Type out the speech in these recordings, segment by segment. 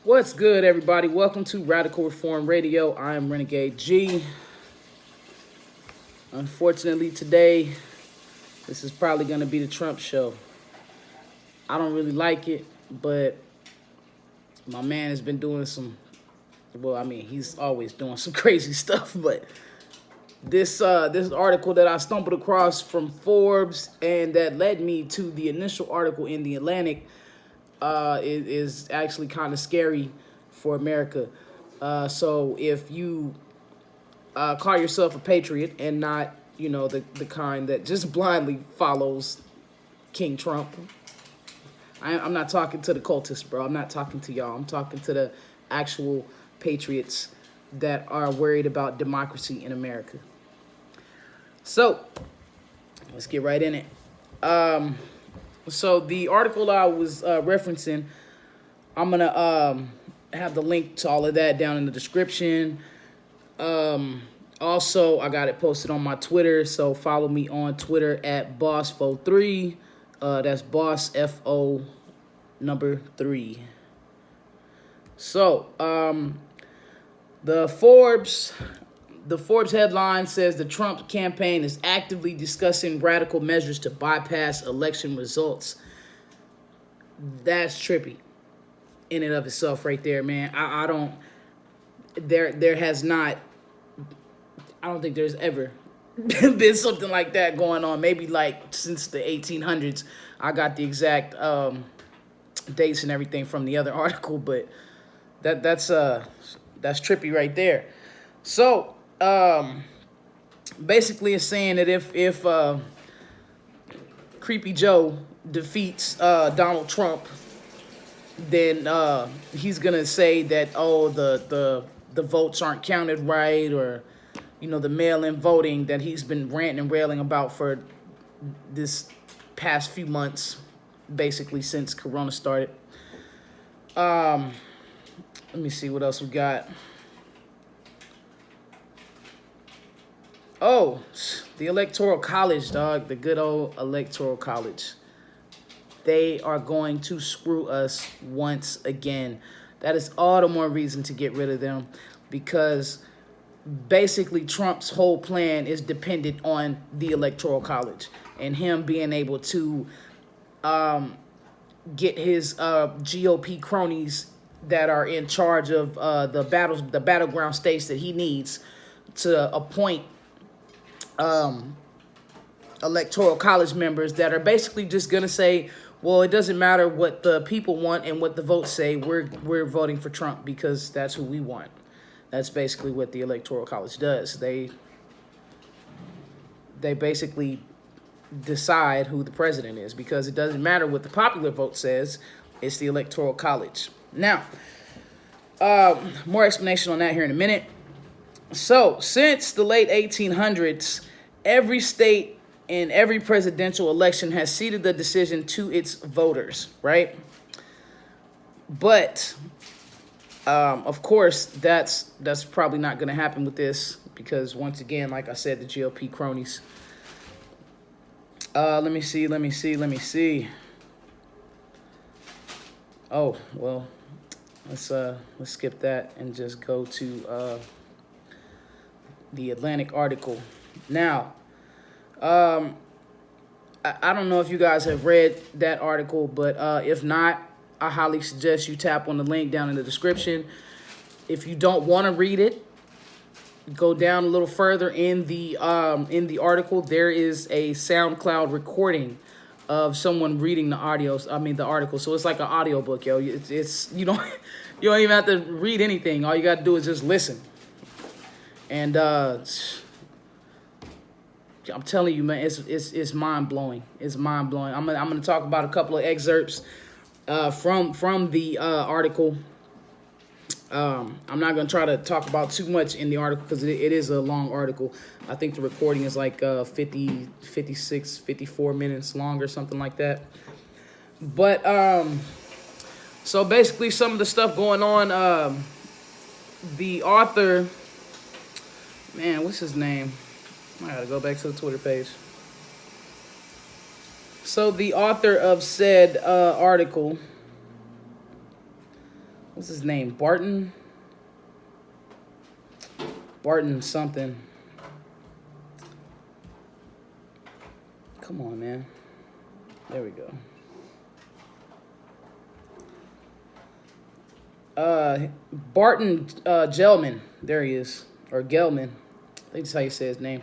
What's good, everybody? Welcome to Radical Reform Radio. I am Renegade G. Unfortunately, today, this is probably going to be the Trump show. I don't really like it, but my man has been doing he's always doing some crazy stuff, but this article that I stumbled across from Forbes and that led me to the initial article in TheAtlantic is actually kind of scary for America. So if you call yourself a patriot and not, the kind that just blindly follows King Trump, I'm not talking to the cultists, bro. I'm not talking to y'all. I'm talking to the actual patriots that are worried about democracy in America. So let's get right in it. So the article I was referencing, I'm gonna have the link to all of that down in the description. Also, I got it posted on my Twitter, so follow me on Twitter at bossfo3. That's boss FO number 3. So the Forbes headline says the Trump campaign is actively discussing radical measures to bypass election results. That's trippy in and of itself right there, man. I don't think there's ever been something like that going on. Maybe like since the 1800s. I got the exact dates and everything from the other article, but that's trippy right there. So basically it's saying that if Creepy Joe defeats Donald Trump, then he's gonna say that the votes aren't counted right, or the mail-in voting that he's been ranting and railing about for this past few months, basically since Corona started. Let me see what else we got. Oh, the Electoral College, dog. The good old Electoral College. They are going to screw us once again. That is all the more reason to get rid of them, because basically Trump's whole plan is dependent on the Electoral College and him being able to get his GOP cronies that are in charge of the battleground states that he needs to appoint Electoral College members that are basically just going to say, well, it doesn't matter what the people want and what the votes say. We're voting for Trump because that's who we want. That's basically what the Electoral College does. They basically decide who the president is, because it doesn't matter what the popular vote says. It's the Electoral College. Now, more explanation on that here in a minute. So, since the late 1800s, every state in every presidential election has ceded the decision to its voters, right? But, of course, that's probably not going to happen with this, because once again, like I said, the GOP cronies. Let me see. Oh, well, let's skip that and just go to the Atlantic article. Now, I don't know if you guys have read that article, but if not, I highly suggest you tap on the link down in the description. If you don't want to read it, go down a little further in the article. There is a SoundCloud recording of someone reading the article. So it's like an audiobook, yo. It's you don't even have to read anything. All you got to do is just listen. And I'm telling you, man, it's mind blowing. It's mind blowing. I'm gonna talk about a couple of excerpts from the article. I'm not gonna try to talk about too much in the article because it is a long article. I think the recording is like 50, 56, 54 minutes long or something like that. But so basically, some of the stuff going on. The author, man, what's his name? I gotta go back to the Twitter page. So the author of said article, what's his name? Barton something. Come on, man. There we go. Barton Gelman. There he is. Or Gelman. I think that's how you say his name.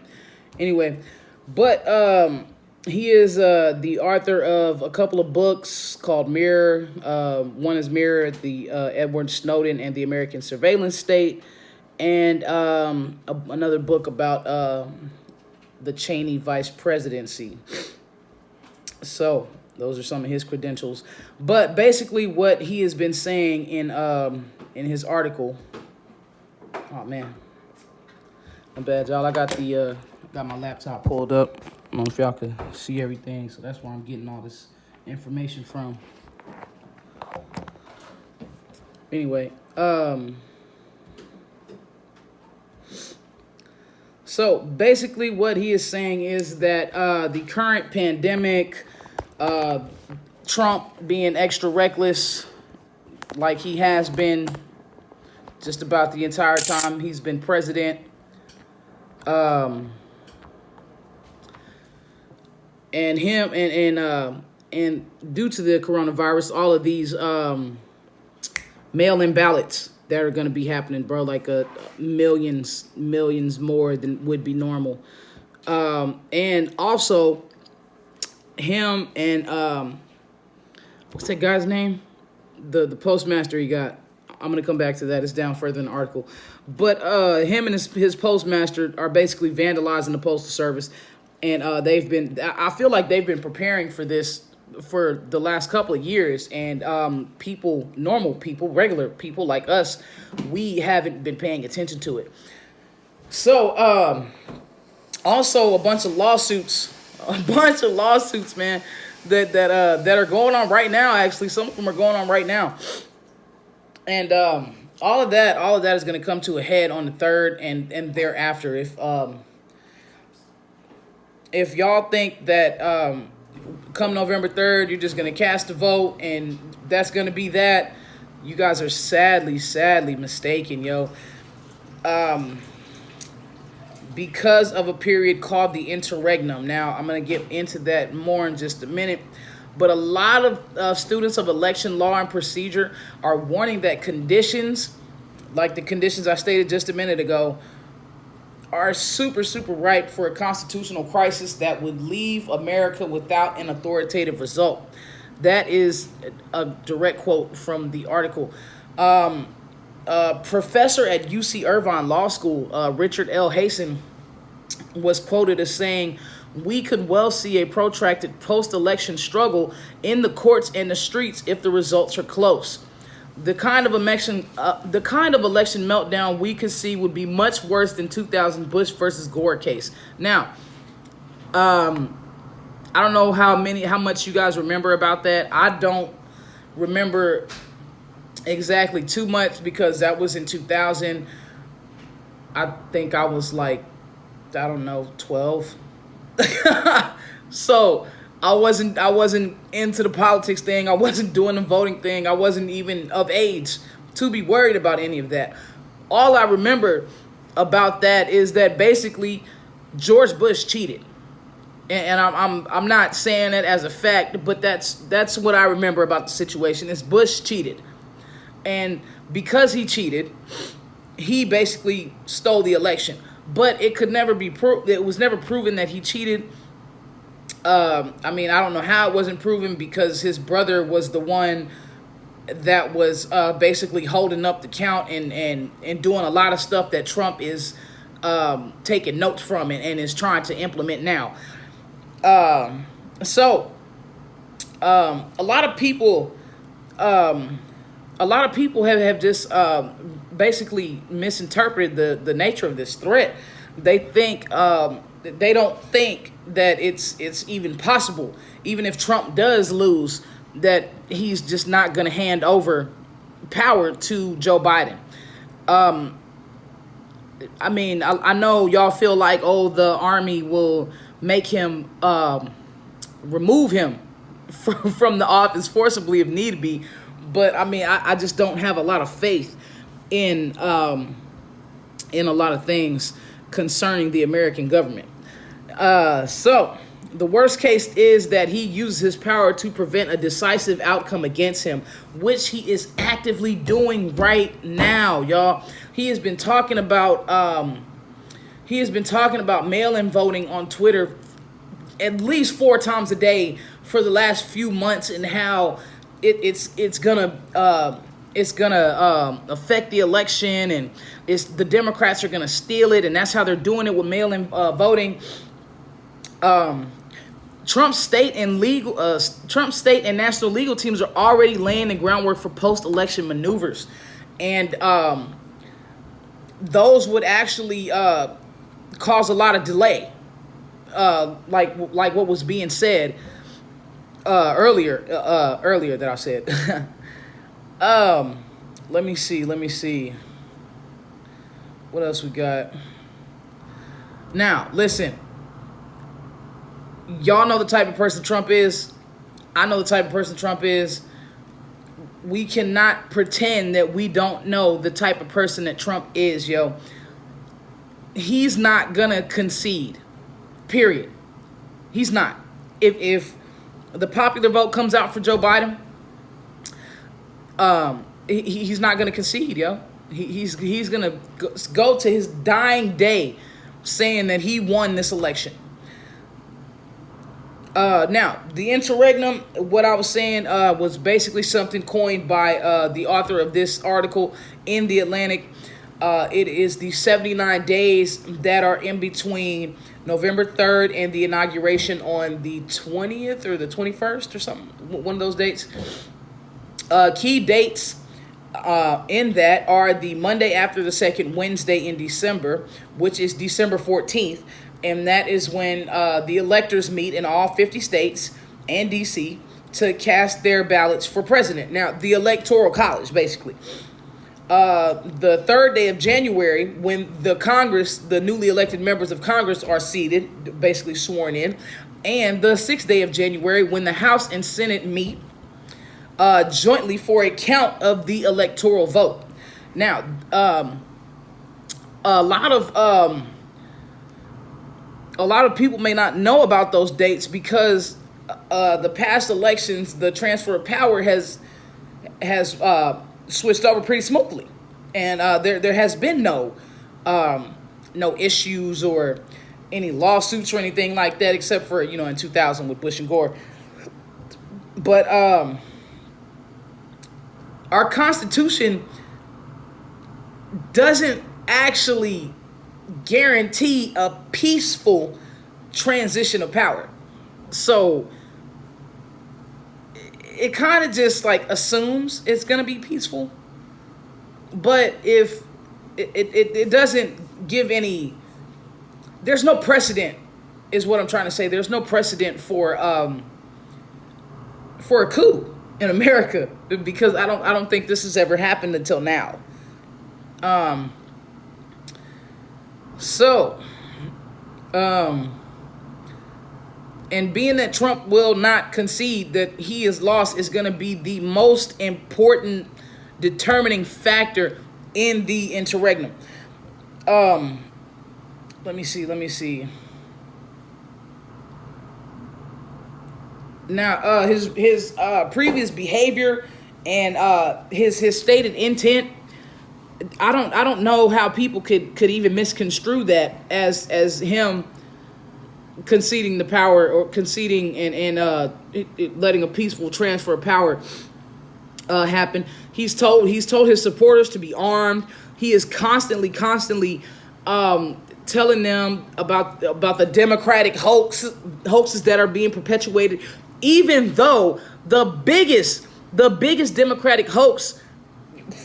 Anyway, but he is the author of a couple of books called Mirror. One is Mirror, the Edward Snowden and the American Surveillance State. And another book about the Cheney vice presidency. So those are some of his credentials. But basically what he has been saying in his article. Oh, man. I'm bad, y'all. I got my laptop pulled up. I don't know if y'all can see everything. So that's where I'm getting all this information from. Anyway. So basically what he is saying is that the current pandemic, Trump being extra reckless like he has been just about the entire time he's been president, and him and due to the coronavirus, all of these mail-in ballots that are going to be happening, bro, like millions more than would be normal. And also him and what's that guy's name? The postmaster he got. I'm going to come back to that. It's down further in the article. But him and his postmaster are basically vandalizing the postal service. And I feel like they've been preparing for this for the last couple of years, and normal people, regular people like us, we haven't been paying attention to it. So also a bunch of lawsuits, man, that are going on right now. Actually, some of them are going on right now, and all of that is going to come to a head on the 3rd and thereafter. If y'all think that come November 3rd, you're just going to cast a vote and that's going to be that, you guys are sadly mistaken, yo. Because of a period called the interregnum. Now, I'm going to get into that more in just a minute. But a lot of students of election law and procedure are warning that conditions, like the conditions I stated just a minute ago, are super ripe for a constitutional crisis that would leave America without an authoritative result. That is a direct quote from the article. Professor at UC Irvine Law School, Richard L. Hasen, was quoted as saying, "We could well see a protracted post-election struggle in the courts and the streets if the results are close. The kind of election meltdown we could see would be much worse than 2000 Bush versus Gore case." Now, I don't know how much you guys remember about that. I don't remember exactly too much because that was in 2000. I think I was like, I don't know, 12. So I wasn't into the politics thing. I wasn't doing the voting thing. I wasn't even of age to be worried about any of that. All I remember about that is that basically George Bush cheated. And I'm not saying that as a fact, but that's what I remember about the situation. Is Bush cheated. And because he cheated, he basically stole the election. But it could never be proved. It was never proven that he cheated. I don't know how it wasn't proven, because his brother was the one that was basically holding up the count and doing a lot of stuff that Trump is taking notes from and is trying to implement now. So a lot of people have just basically misinterpreted the nature of this threat. They think they don't think that it's even possible, even if Trump does lose, that he's just not going to hand over power to Joe Biden. I know y'all feel like, oh, the army will make him remove him from the office forcibly if need be. But I mean, I just don't have a lot of faith in a lot of things concerning the American government. So the worst case is that he uses his power to prevent a decisive outcome against him, which he is actively doing right now, y'all. He has been talking about mail-in voting on Twitter at least 4 times a day for the last few months, and how it's gonna affect the election, and the Democrats are gonna steal it, and that's how they're doing it with mail-in voting. Trump's state and national legal teams are already laying the groundwork for post-election maneuvers, and those would actually cause a lot of delay, like what was being said earlier that I said. Let me see. What else we got? Now, listen. Y'all know the type of person Trump is. I know the type of person Trump is. We cannot pretend that we don't know the type of person that Trump is, yo. He's not gonna concede. Period. He's not. If the popular vote comes out for Joe Biden, he's not gonna concede, yo. He's gonna go to his dying day saying that he won this election. Now, the interregnum, what I was saying, was basically something coined by the author of this article in TheAtlantic. It is the 79 days that are in between November 3rd and the inauguration on the 20th or the 21st or something, one of those dates. Key dates in that are the Monday after the second Wednesday in December, which is December 14th. And that is when the electors meet in all 50 states and D.C. to cast their ballots for president. Now, the Electoral College, basically. The third day of January, when the newly elected members of Congress are seated, basically sworn in. And the 6th day of January, when the House and Senate meet jointly for a count of the electoral vote. Now, a lot of people may not know about those dates because the past elections, the transfer of power has switched over pretty smoothly, and there has been no issues or any lawsuits or anything like that, except for in 2000 with Bush and Gore. But our Constitution doesn't actually guarantee a peaceful transition of power. So it kind of just like assumes it's going to be peaceful. But if it doesn't give any, there's no precedent is what I'm trying to say. There's no precedent for a coup in America, because I don't think this has ever happened until now. And being that Trump will not concede that he is lost is going to be the most important determining factor in the interregnum. Let me see. Now, his previous behavior and his stated intent, I don't know how people could even misconstrue that as him conceding the power, or conceding and letting a peaceful transfer of power happen. He's told his supporters to be armed. He is constantly telling them about the Democratic hoaxes that are being perpetuated, even though the biggest Democratic hoax,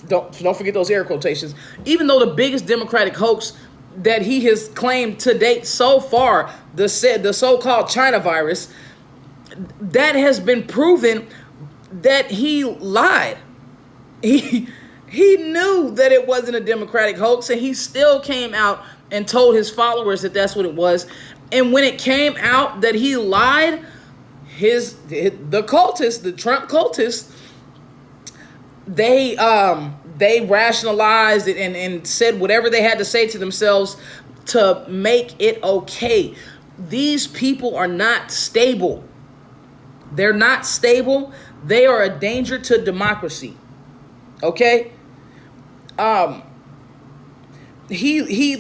don't forget those air quotations, even though the biggest Democratic hoax that he has claimed to date so far, the so-called China virus, that has been proven that he lied. He knew that it wasn't a Democratic hoax, and he still came out and told his followers that that's what it was. And when it came out that he lied, the Trump cultists, they rationalized it and said whatever they had to say to themselves to make it okay. These people are not stable. They're not stable. They are a danger to democracy. Okay? He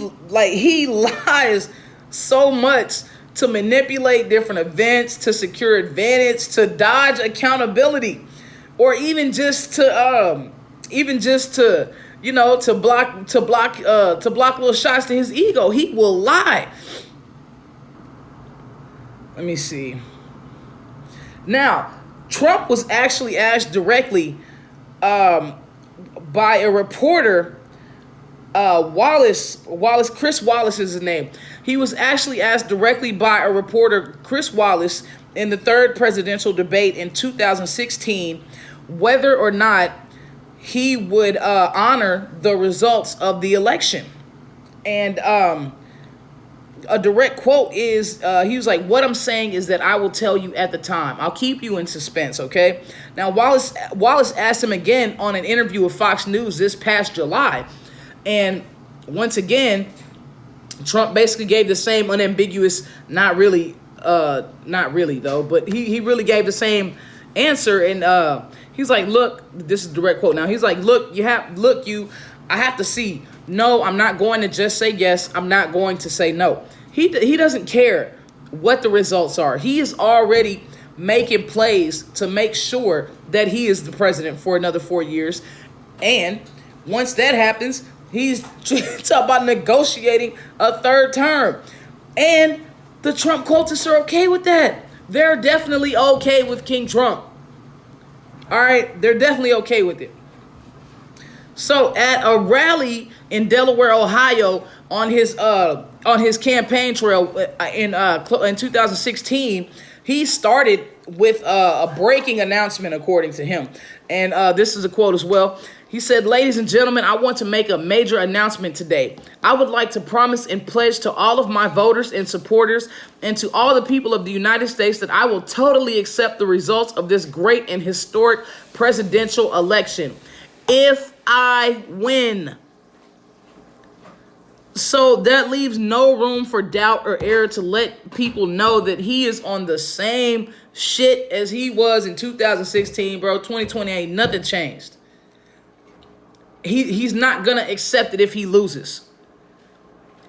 lies so much to manipulate different events, to secure advantage, to dodge accountability, or even just to block little shots to his ego. He will lie. Let me see. Now, Trump was actually asked directly by a reporter, Chris Wallace is his name. He was actually asked directly by a reporter, Chris Wallace, in the third presidential debate in 2016, whether or not he would honor the results of the election. And a direct quote is, he was like, "What I'm saying is that I will tell you at the time. I'll keep you in suspense, okay?" Now, Wallace asked him again on an interview with Fox News this past July. And once again, Trump basically gave the same unambiguous, not really though, but he really gave the same answer. And he's like, "Look," this is a direct quote now. He's like, I have to see. No, I'm not going to just say yes. I'm not going to say no. He doesn't care what the results are. He is already making plays to make sure that he is the president for another 4 years. And once that happens, he's talking about negotiating a third term. And the Trump cultists are okay with that. They're definitely okay with King Trump. All right? They're definitely okay with it. So at a rally in Delaware, Ohio, on his campaign trail in 2016, he started with a breaking announcement, according to him. And this is a quote as well. He said, "Ladies and gentlemen, I want to make a major announcement today. I would like to promise and pledge to all of my voters and supporters and to all the people of the United States that I will totally accept the results of this great and historic presidential election if I win." So that leaves no room for doubt or error to let people know that he is on the same shit as he was in 2016, bro. 2020 ain't nothing changed. He's not going to accept it if he loses.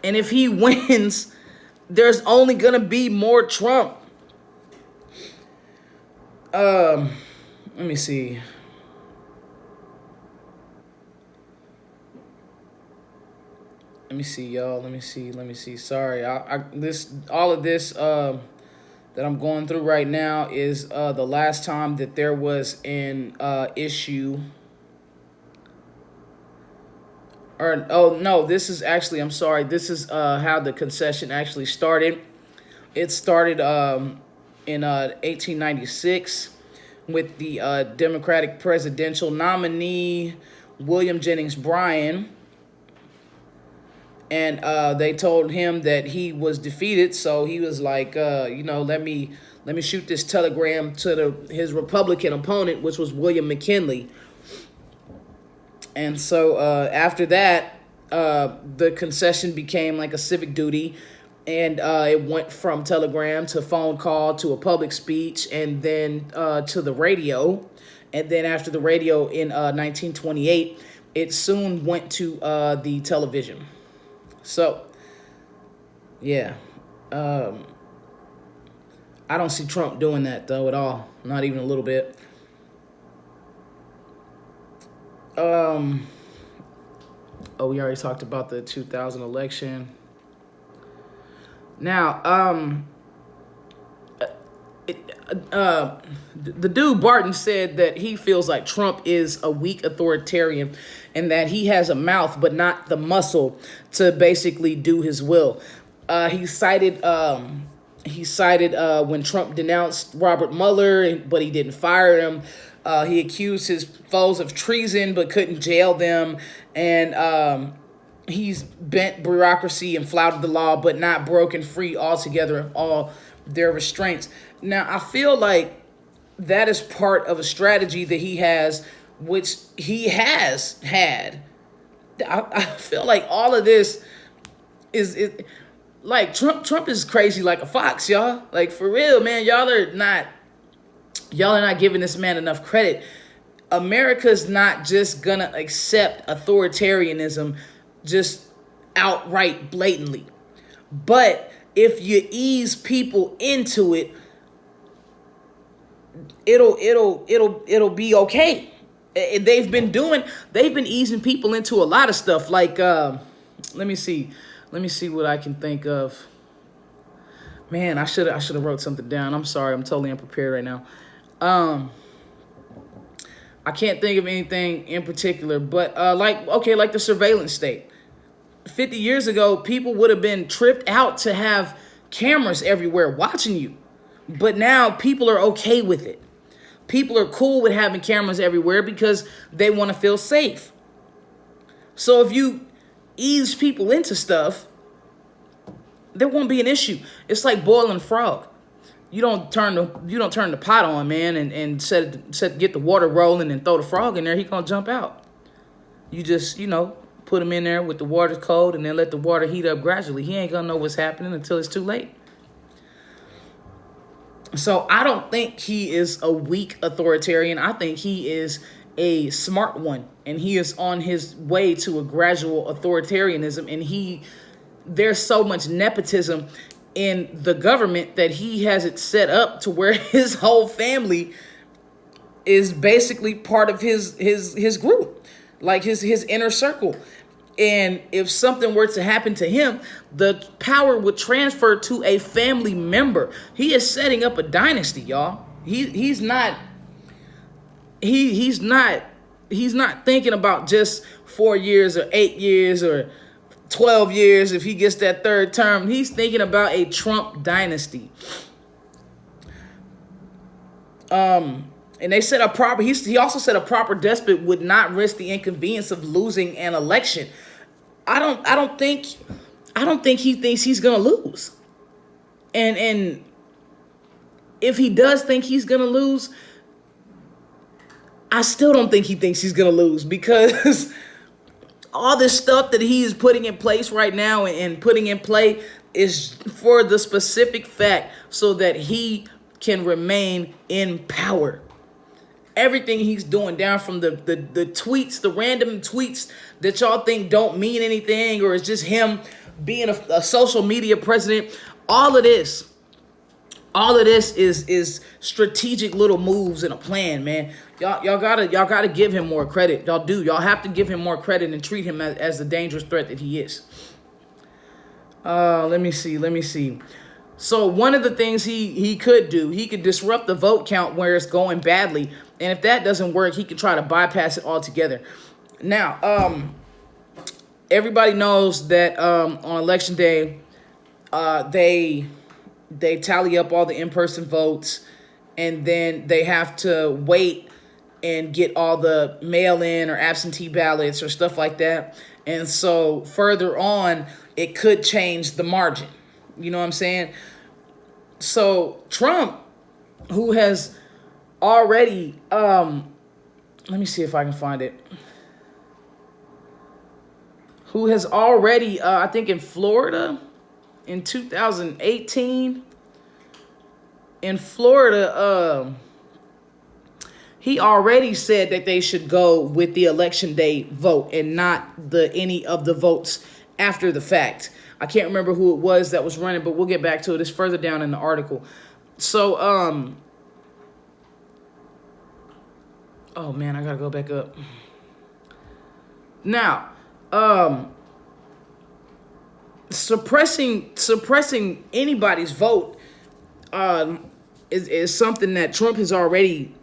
And if he wins, there's only going to be more Trump. Let me see. Let me see, y'all. Let me see. Sorry, all of this that I'm going through right now is the last time that there was an issue. Or no, this is actually, I'm sorry. This is how the concession actually started. It started in 1896 with the Democratic presidential nominee William Jennings Bryan. And they told him that he was defeated, so he was like, let me shoot this telegram to his Republican opponent, which was William McKinley. And so after that, the concession became like a civic duty, and it went from telegram to phone call to a public speech, and then to the radio. And then after the radio in 1928, it soon went to the television. So, yeah, I don't see Trump doing that, though, at all. Not even a little bit. We already talked about the 2000 election. Now, the dude Barton said that he feels like Trump is a weak authoritarian and that he has a mouth but not the muscle to basically do his will. He cited when Trump denounced Robert Mueller, but he didn't fire him. He accused his foes of treason but couldn't jail them. And he's bent bureaucracy and flouted the law but not broken free altogether of all their restraints. Now, I feel like that is part of a strategy that he has which he has had. I feel like all of this is like Trump is crazy like a fox, y'all. Like, for real, man. Y'all are not giving this man enough credit. America's not just gonna accept authoritarianism just outright blatantly. But if you ease people into it, it'll be okay. They've been easing people into a lot of stuff. Like, let me see what I can think of. Man, I should have wrote something down. I'm sorry, I'm totally unprepared right now. I can't think of anything in particular, but like the surveillance state. 50 years ago, people would have been tripped out to have cameras everywhere watching you. But now people are okay with it. People are cool with having cameras everywhere because they want to feel safe. So if you ease people into stuff, there won't be an issue. It's like boiling a frog. You don't turn the pot on, man, and get the water rolling and throw the frog in there. He gonna jump out. You just, put him in there with the water cold and then let the water heat up gradually. He ain't gonna know what's happening until it's too late. So I don't think he is a weak authoritarian. I think he is a smart one, and he is on his way to a gradual authoritarianism. And there's so much nepotism in the government that he has it set up to where his whole family is basically part of his group, like his inner circle. And if something were to happen to him, the power would transfer to a family member. He is setting up a dynasty, y'all. He's not thinking about just 4 years or 8 years or 12 years if he gets that third term. He's thinking about a Trump dynasty. And they said he also said a proper despot would not risk the inconvenience of losing an election. I don't think he thinks he's gonna lose. And if he does think he's gonna lose, I still don't think he thinks he's gonna lose, because all this stuff that he is putting in place right now and putting in play is for the specific fact so that he can remain in power. Everything he's doing, down from the tweets, the random tweets that y'all think don't mean anything, or it's just him being a social media president. All of this is strategic little moves and a plan, man. Y'all gotta give him more credit. Y'all do. Y'all have to give him more credit and treat him as the dangerous threat that he is. Let me see. So one of the things he could do, he could disrupt the vote count where it's going badly. And if that doesn't work, he could try to bypass it altogether. Now, everybody knows that on Election Day, they tally up all the in-person votes, and then they have to wait and get all the mail-in or absentee ballots or stuff like that. And so further on, it could change the margin. You know what I'm saying? So Trump, who has already, let me see if I can find it. Who has already, I think in Florida, in 2018, in Florida, he already said that they should go with the Election Day vote and not any of the votes after the fact. I can't remember who it was that was running, but we'll get back to it. It's further down in the article. So, oh man, I gotta go back up. Now, suppressing anybody's vote is something that Trump has already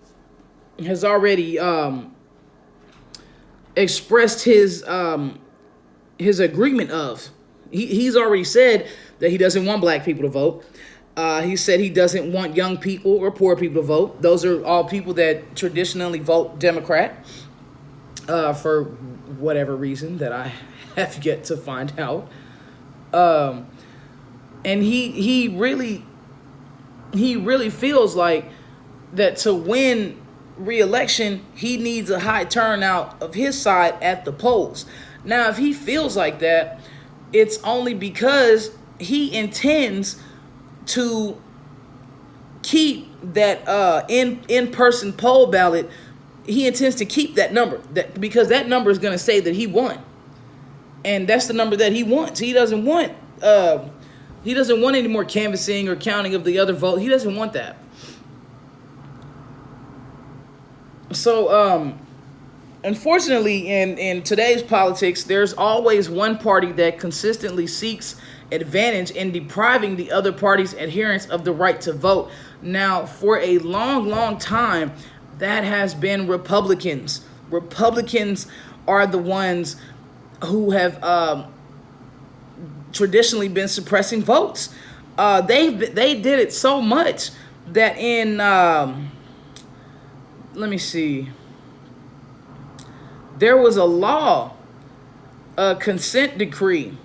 expressed his agreement of. He's already said that he doesn't want black people to vote. He said he doesn't want young people or poor people to vote. Those are all people that traditionally vote Democrat for whatever reason that I have yet to find out. And he really feels like that to win re-election, he needs a high turnout of his side at the polls. Now, if he feels like that, it's only because he intends to keep that in-person poll ballot. He intends to keep that number, because that number is going to say that he won, and that's the number that he wants. He doesn't want any more canvassing or counting of the other vote. He doesn't want that. So, unfortunately, in today's politics, there's always one party that consistently seeks advantage in depriving the other party's adherents of the right to vote. Now, for a long, long time, that has been Republicans. Republicans are the ones who have traditionally been suppressing votes. They did it so much that in let me see. There was a law, a consent decree.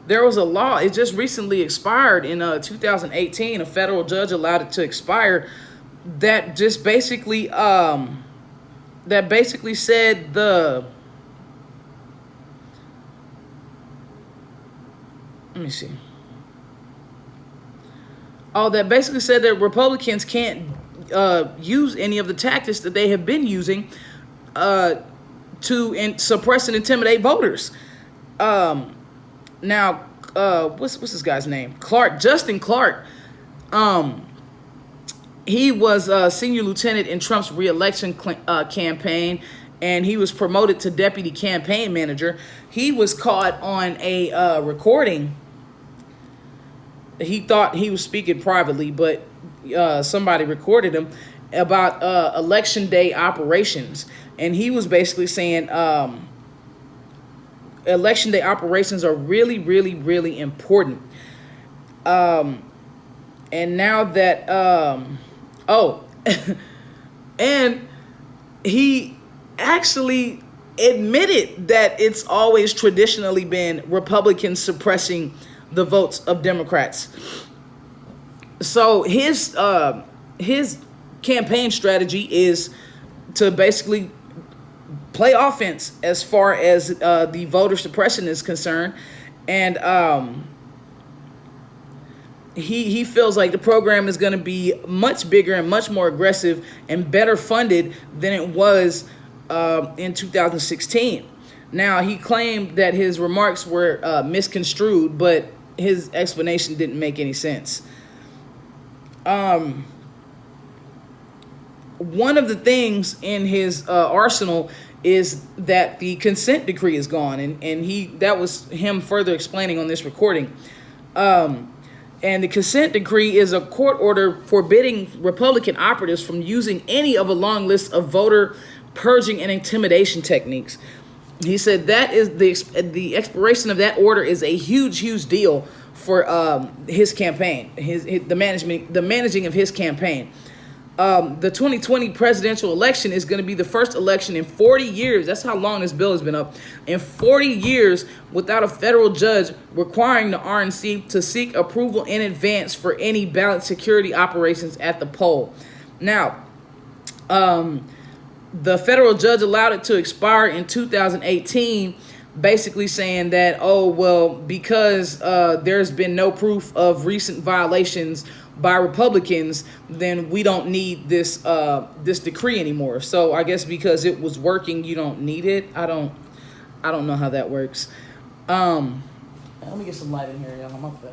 There was a law. It just recently expired in 2018. A federal judge allowed it to expire. That just basically said the. Let me see. Oh, that basically said that Republicans can't use any of the tactics that they have been using to suppress and intimidate voters. Now, what's this guy's name? Justin Clark. He was a senior lieutenant in Trump's re-election campaign, and he was promoted to deputy campaign manager. He was caught on a recording. He thought he was speaking privately, but somebody recorded him about election day operations. And he was basically saying election day operations are really, really, really important. And now that, and he actually admitted that it's always traditionally been Republicans suppressing the votes of Democrats. So his campaign strategy is to basically play offense as far as the voter suppression is concerned, and he feels like the program is going to be much bigger and much more aggressive and better funded than it was in 2016. Now, he claimed that his remarks were misconstrued, but his explanation didn't make any sense. One of the things in his arsenal is that the consent decree is gone, and that was him further explaining on this recording. And the consent decree is a court order forbidding Republican operatives from using any of a long list of voter purging and intimidation techniques. He said that is the expiration of that order is a huge, huge deal for his campaign, the managing of his campaign. The 2020 presidential election is going to be the first election in 40 years. That's how long this bill has been up. In 40 years without a federal judge requiring the RNC to seek approval in advance for any ballot security operations at the poll. Now, the federal judge allowed it to expire in 2018, basically saying that, because there's been no proof of recent violations by Republicans, then we don't need this decree anymore. So I guess because it was working, you don't need it. I don't know how that works. Let me get some light in here, y'all. I'm up there.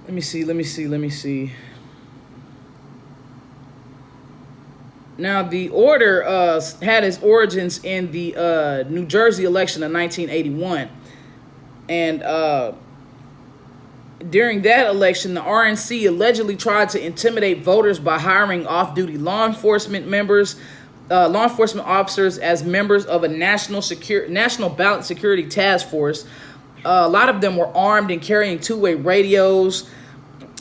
Let me see. Now, the order had its origins in the New Jersey election of 1981. And during that election, the RNC allegedly tried to intimidate voters by hiring off-duty law enforcement officers as members of a national ballot security task force. A lot of them were armed and carrying two-way radios.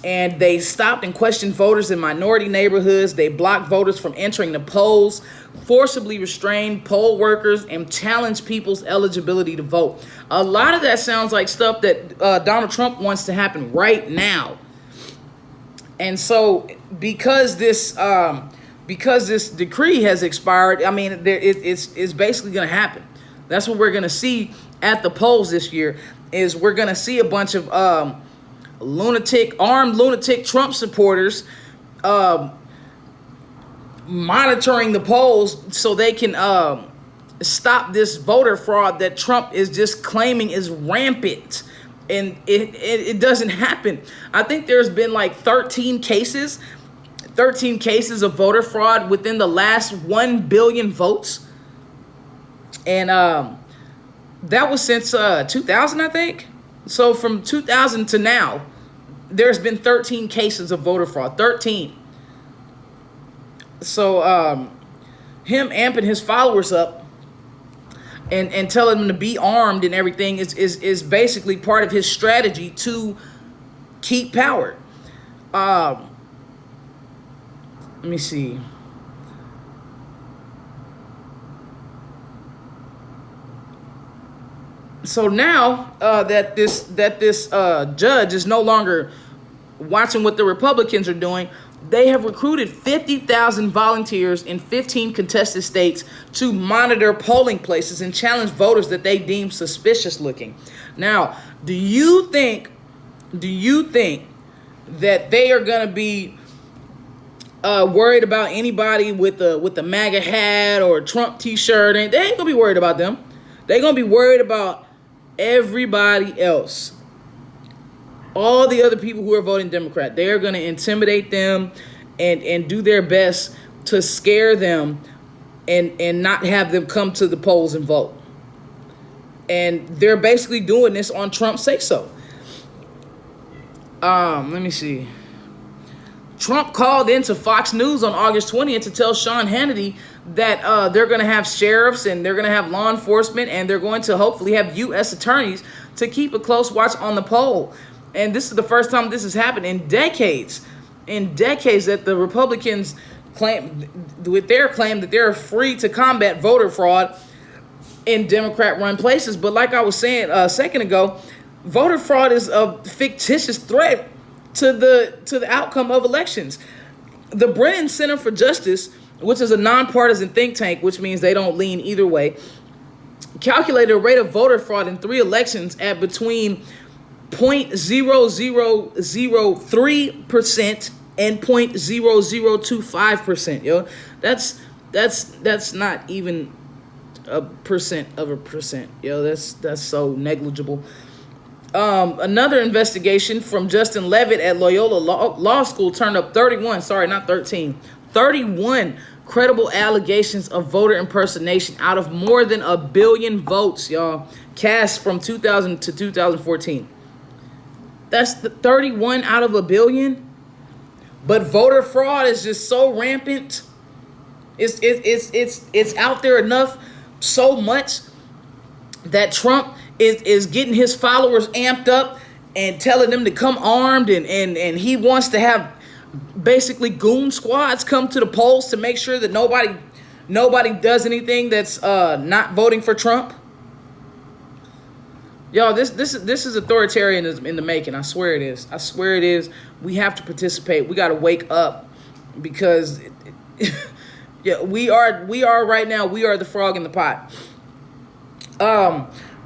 And they stopped and questioned voters in minority neighborhoods. They blocked voters from entering the polls, forcibly restrained poll workers, and challenged people's eligibility to vote. A lot of that sounds like stuff that Donald Trump wants to happen right now. And so because this decree has expired, I mean, it's basically going to happen. That's what we're going to see at the polls this year. Is we're going to see a bunch of armed lunatic Trump supporters monitoring the polls so they can stop this voter fraud that Trump is just claiming is rampant. And it doesn't happen. I think there's been like 13 cases of voter fraud within the last 1 billion votes. And that was since 2000, I think. So from 2000 to now, there's been 13 cases of voter fraud. 13. So him amping his followers up and telling them to be armed and everything is basically part of his strategy to keep power. Let me see. So now that this judge is no longer watching what the Republicans are doing, they have recruited 50,000 volunteers in 15 contested states to monitor polling places and challenge voters that they deem suspicious looking. Now, do you think that they are going to be worried about anybody with the MAGA hat or a Trump t-shirt? And they ain't going to be worried about them. They're going to be worried about everybody else. All the other people who are voting Democrat, they're going to intimidate them and do their best to scare them and not have them come to the polls and vote. And they're basically doing this on Trump's say-so. Let me see. Trump called into Fox News on August 20th to tell Sean Hannity that they're going to have sheriffs and they're going to have law enforcement and they're going to hopefully have U.S. attorneys to keep a close watch on the poll. And this is the first time this has happened in decades. In decades that the Republicans claim that they're free to combat voter fraud in Democrat-run places. But like I was saying a second ago, voter fraud is a fictitious threat to the outcome of elections. The Brennan Center for Justice, which is a nonpartisan think tank, which means they don't lean either way, calculated a rate of voter fraud in 3 elections at between 0.0003% and 0.0025%. Yo, that's not even a percent of a percent. Yo, that's so negligible. Another investigation from Justin Levitt at Loyola Law School turned up 31 credible allegations of voter impersonation out of more than 1 billion votes, y'all, cast from 2000 to 2014. That's the 31 out of 1 billion. But voter fraud is just so rampant. It's out there enough, so much that Trump is getting his followers amped up and telling them to come armed, and he wants to have basically goon squads come to the polls to make sure that nobody does anything that's not voting for Trump. Y'all, this is authoritarianism in the making. I swear it is. I swear it is. We have to participate. We got to wake up because yeah, we are right now. We are the frog in the pot.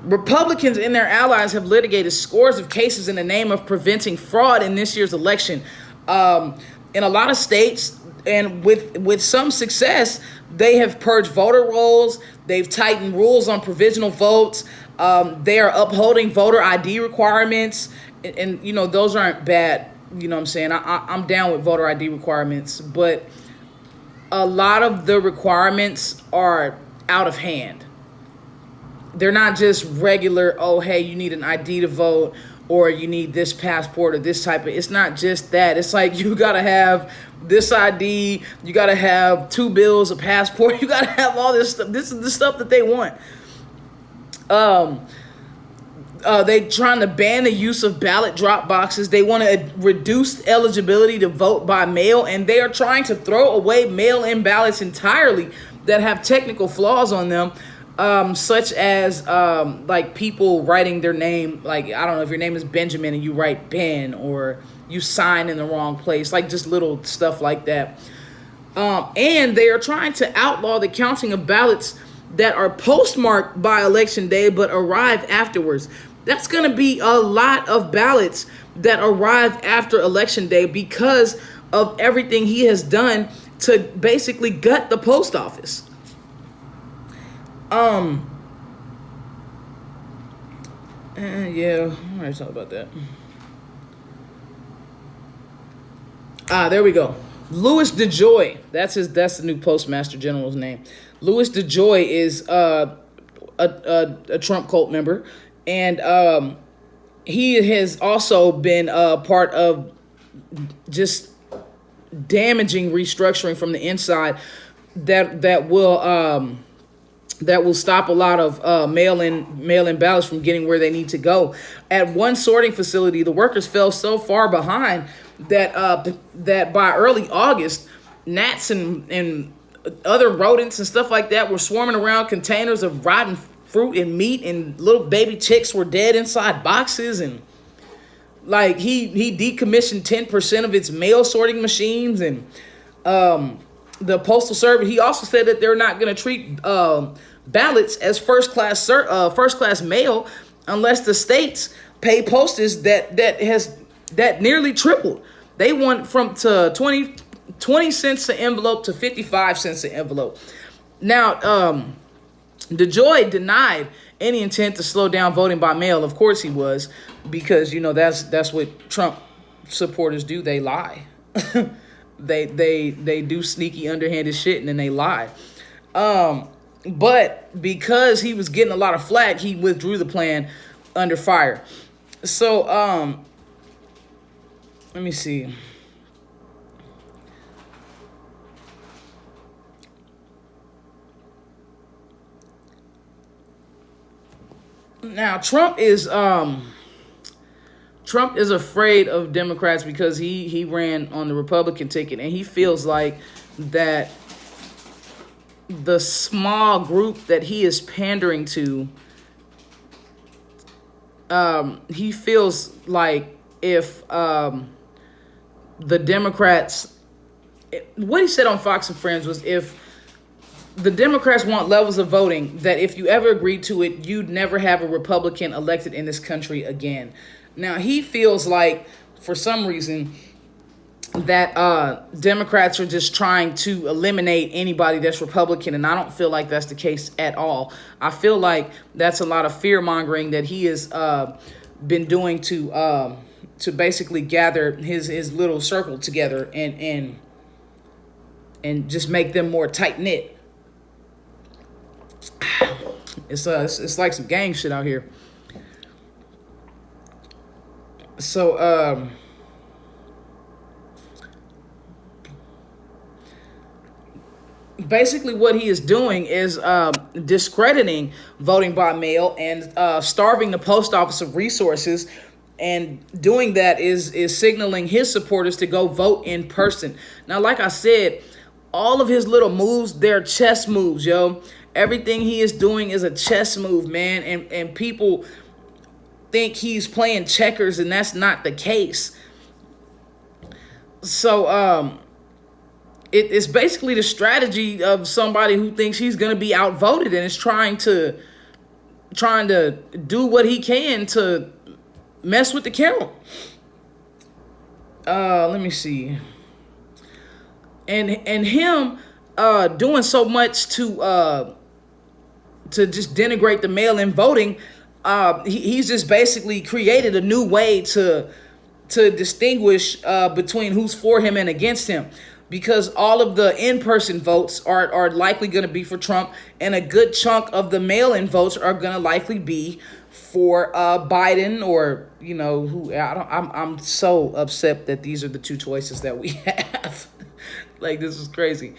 Republicans and their allies have litigated scores of cases in the name of preventing fraud in this year's election. In a lot of states, and with some success, they have purged voter rolls. They've tightened rules on provisional votes. They are upholding voter ID requirements. And you know, those aren't bad. You know what I'm saying? I'm down with voter ID requirements. But a lot of the requirements are out of hand. They're not just regular, oh, hey, you need an ID to vote, or you need this passport or this type of, it's not just that. It's like you got to have this ID, you got to have 2 bills, a passport, you got to have all this stuff. This is the stuff that they want. They trying to ban the use of ballot drop boxes. They want to reduce eligibility to vote by mail, and they are trying to throw away mail-in ballots entirely that have technical flaws on them. Such as like people writing their name, like, I don't know, if your name is Benjamin and you write Ben, or you sign in the wrong place, like just little stuff like that. And they are trying to outlaw the counting of ballots that are postmarked by election day but arrive afterwards. That's going to be a lot of ballots that arrive after election day because of everything he has done to basically gut the post office. Yeah, I already talked about that. There we go. Louis DeJoy. That's the new Postmaster General's name. Louis DeJoy is a Trump cult member, and he has also been part of just damaging restructuring from the inside that will stop a lot of mail-in ballots from getting where they need to go. At one sorting facility, the workers fell so far behind that by early August, gnats and other rodents and stuff like that were swarming around containers of rotten fruit and meat, and little baby chicks were dead inside boxes. And like he decommissioned 10% of its mail sorting machines. And the Postal Service, he also said that they're not going to treat ballots as first class mail unless the states pay postage that nearly tripled. They went from 20 cents an envelope to 55 cents an envelope. Now, DeJoy denied any intent to slow down voting by mail. Of course he was, because that's what Trump supporters do. They lie. they do sneaky, underhanded shit, and then they lie. But because he was getting a lot of flack, he withdrew the plan under fire. So let me see. Now Trump is afraid of Democrats because he ran on the Republican ticket, and he feels like that the small group that he is pandering to, he feels like if the Democrats, what he said on Fox and Friends was, if the Democrats want levels of voting that if you ever agreed to it, you'd never have a Republican elected in this country again. Now, he feels like, for some reason, that Democrats are just trying to eliminate anybody that's Republican, and I don't feel like that's the case at all. I feel like that's a lot of fear-mongering that he has been doing to basically gather his little circle together and just make them more tight-knit. It's like some gang shit out here. So basically what he is doing is discrediting voting by mail and starving the post office of resources. And doing that is signaling his supporters to go vote in person. Now, like I said, all of his little moves, they're chess moves, yo. Everything he is doing is a chess move, man. And people think he's playing checkers, and that's not the case. So it's basically the strategy of somebody who thinks he's going to be outvoted and is trying to do what he can to mess with the count. Let me see. And him doing so much to just denigrate the mail-in voting, he's just basically created a new way to distinguish between who's for him and against him, because all of the in-person votes are likely going to be for Trump, and a good chunk of the mail-in votes are going to likely be for Biden, or who. I'm so upset that these are the two choices that we have. Like, this is crazy.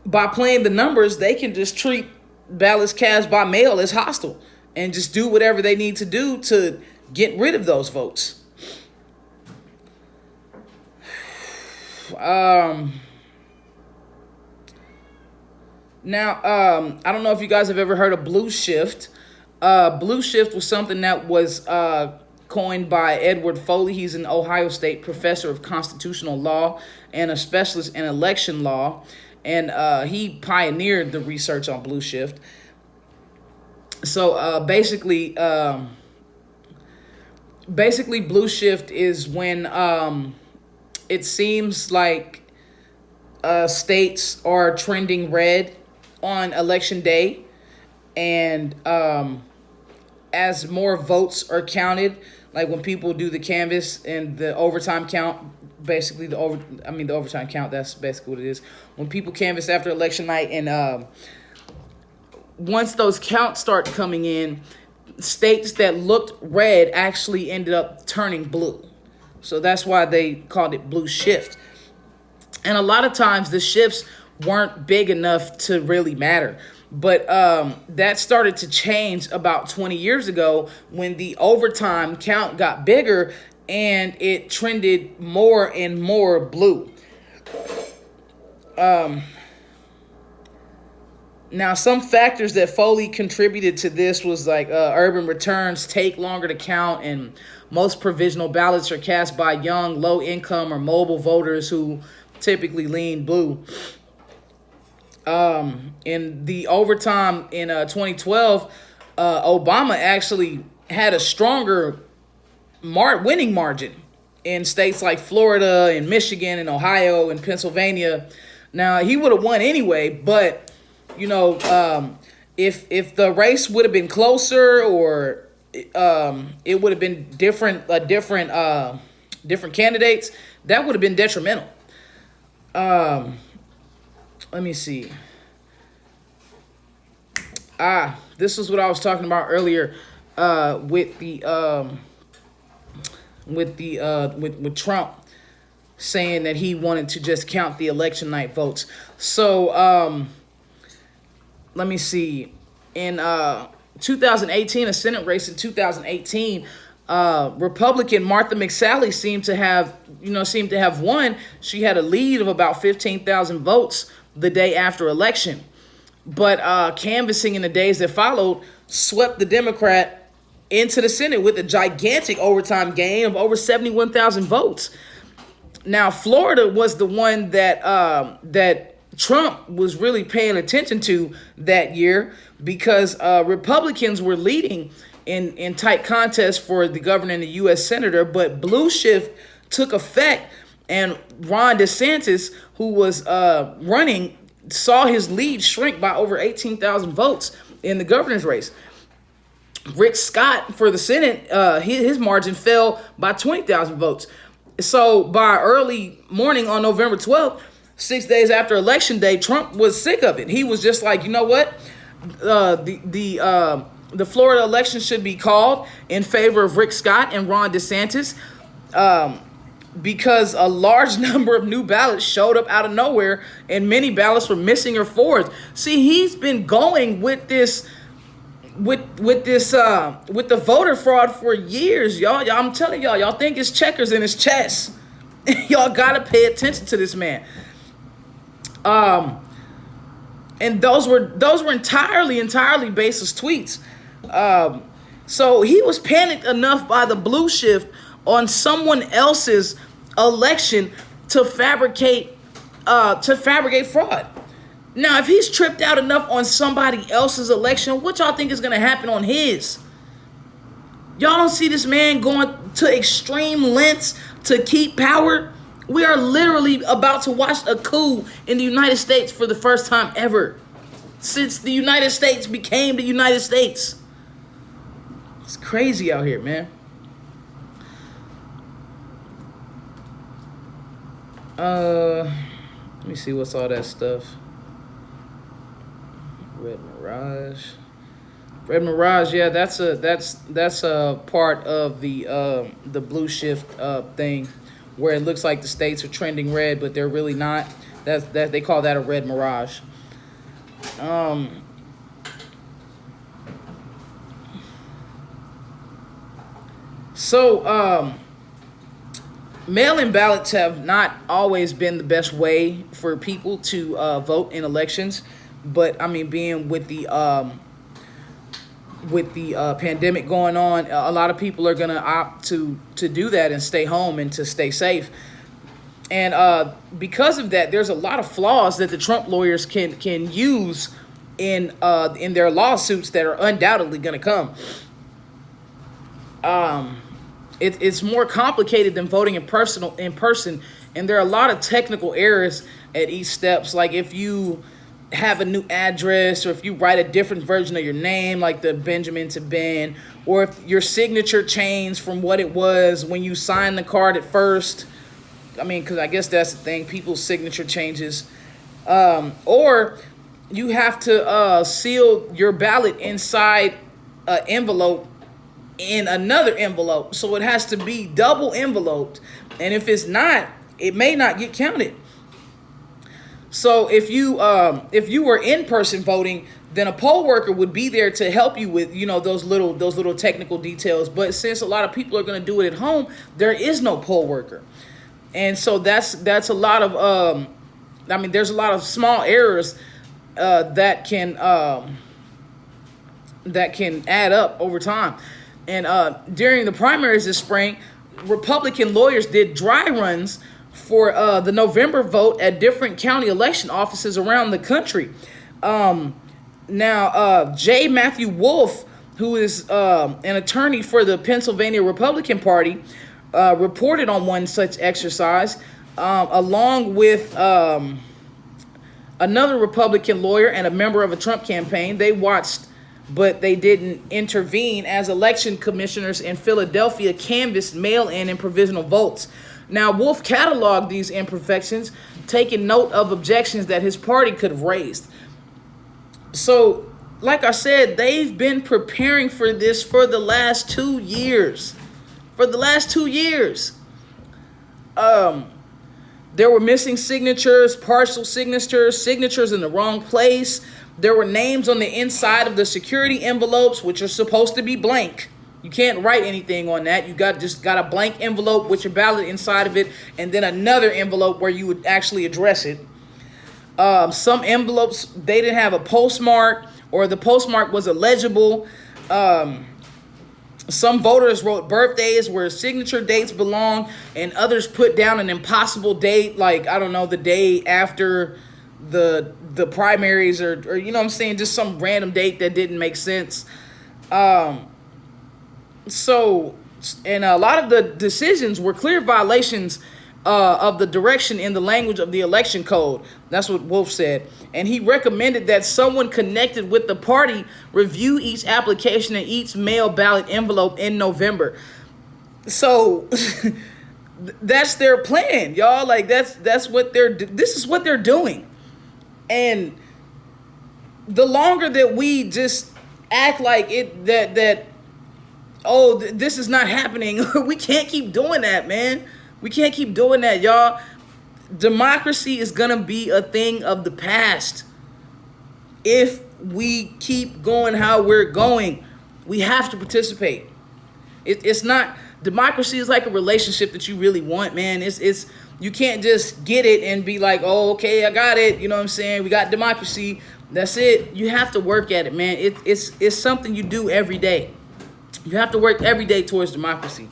By playing the numbers, they can just treat ballots cast by mail as hostile and just do whatever they need to do to get rid of those votes. Now, I don't know if you guys have ever heard of Blue Shift. Blue shift was something that was coined by Edward Foley. He's an Ohio State professor of constitutional law and a specialist in election law. And he pioneered the research on blue shift. So basically, blue shift is when it seems like states are trending red on election day, and as more votes are counted, like when people do the canvas and the overtime count, basically the overtime count, that's basically what it is. When people canvas after election night, and once those counts start coming in, states that looked red actually ended up turning blue. So that's why they called it blue shift. And a lot of times the shifts weren't big enough to really matter. But that started to change about 20 years ago when the overtime count got bigger and it trended more and more blue. Now, some factors that Foley contributed to this was like urban returns take longer to count, and most provisional ballots are cast by young, low-income, or mobile voters who typically lean blue. In the overtime in 2012, Obama actually had a stronger winning margin in states like Florida and Michigan and Ohio and Pennsylvania. Now, he would have won anyway, but you know, if the race would have been closer, or it would have been different candidates, that would have been detrimental. Let me see. This is what I was talking about earlier with Trump saying that he wanted to just count the election night votes. So let me see. In 2018, a Senate race in 2018, Republican Martha McSally seemed to have won. She had a lead of about 15,000 votes the day after election. But canvassing in the days that followed swept the Democrat into the Senate with a gigantic overtime gain of over 71,000 votes. Now, Florida was the one that Trump was really paying attention to that year, because Republicans were leading in tight contests for the governor and the U.S. senator, but blue shift took effect, and Ron DeSantis, who was running, saw his lead shrink by over 18,000 votes in the governor's race. Rick Scott for the Senate, his margin fell by 20,000 votes. So by early morning on November 12th, 6 days after Election Day, Trump was sick of it. He was just like, you know what? The Florida election should be called in favor of Rick Scott and Ron DeSantis, because a large number of new ballots showed up out of nowhere, and many ballots were missing or forged. See, he's been going with this, with the voter fraud for years, y'all. I'm telling y'all think it's checkers in his chess. Y'all gotta pay attention to this man. And those were entirely baseless tweets. So he was panicked enough by the blue shift on someone else's election to fabricate fraud. Now, if he's tripped out enough on somebody else's election, what y'all think is going to happen on his? Y'all don't see this man going to extreme lengths to keep power? We are literally about to watch a coup in the United States for the first time ever since the United States became the United States. It's crazy out here, man. Let me see what's all that stuff. Red Mirage, yeah, that's a part of the blue shift thing, where it looks like the states are trending red, but they're really not. That they call that a red mirage. Mail-in ballots have not always been the best way for people to vote in elections, but I mean, being with the with the pandemic going on, a lot of people are going to opt to do that and stay home and to stay safe. And because of that, there's a lot of flaws that the Trump lawyers can use in their lawsuits that are undoubtedly going to come. It's more complicated than voting in person, and there are a lot of technical errors at each steps. Like if you have a new address, or if you write a different version of your name, like the Benjamin to Ben, or if your signature changed from what it was when you signed the card at first. I mean, because I guess that's the thing, people's signature changes. Or you have to seal your ballot inside an envelope in another envelope. So it has to be double enveloped. And if it's not, it may not get counted. So if you were in-person voting, then a poll worker would be there to help you with, those little technical details. But since a lot of people are going to do it at home, there is no poll worker. And so that's a lot of there's a lot of small errors that can add up over time. And during the primaries this spring, Republican lawyers did dry runs for the November vote at different county election offices around the country. Now, J. Matthew Wolf, who is an attorney for the Pennsylvania Republican Party, reported on one such exercise, along with another Republican lawyer and a member of a Trump campaign. They watched, but they didn't intervene as election commissioners in Philadelphia canvassed mail-in and provisional votes. Now, Wolf cataloged these imperfections, taking note of objections that his party could have raised. So, like I said, they've been preparing for this for the last 2 years. For the last 2 years. There were missing signatures, partial signatures in the wrong place. There were names on the inside of the security envelopes, which are supposed to be blank. You can't write anything on that. You just got a blank envelope with your ballot inside of it, and then another envelope where you would actually address it. Some envelopes, they didn't have a postmark, or the postmark was illegible. Some voters wrote birthdays where signature dates belong, and others put down an impossible date, like, I don't know, the day after the primaries, or you know what I'm saying, just some random date that didn't make sense. So, and a lot of the decisions were clear violations of the direction in the language of the election code. That's what Wolf said. And he recommended that someone connected with the party review each application and each mail ballot envelope in November. So that's their plan, y'all. Like that's what this is what they're doing. And the longer that we just act like it, this is not happening, we can't keep doing that, man. We can't keep doing that, y'all. Democracy is going to be a thing of the past. If we keep going how we're going, we have to participate. It's not, democracy is like a relationship that you really want, man. It's you can't just get it and be like, oh, okay, I got it. You know what I'm saying? We got democracy. That's it. You have to work at it, man. It's something you do every day. You have to work every day towards democracy.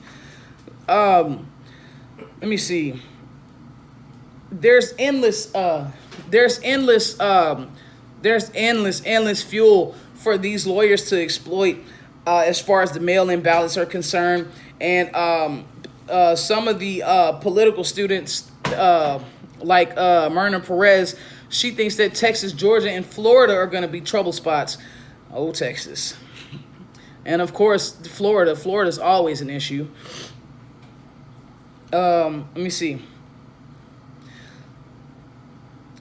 Let me see. There's endless fuel for these lawyers to exploit as far as the mail-in ballots are concerned. And some of the political students, like Myrna Perez, she thinks that Texas, Georgia, and Florida are going to be trouble spots. Oh, Texas. And of course, Florida. Florida's always an issue. Let me see.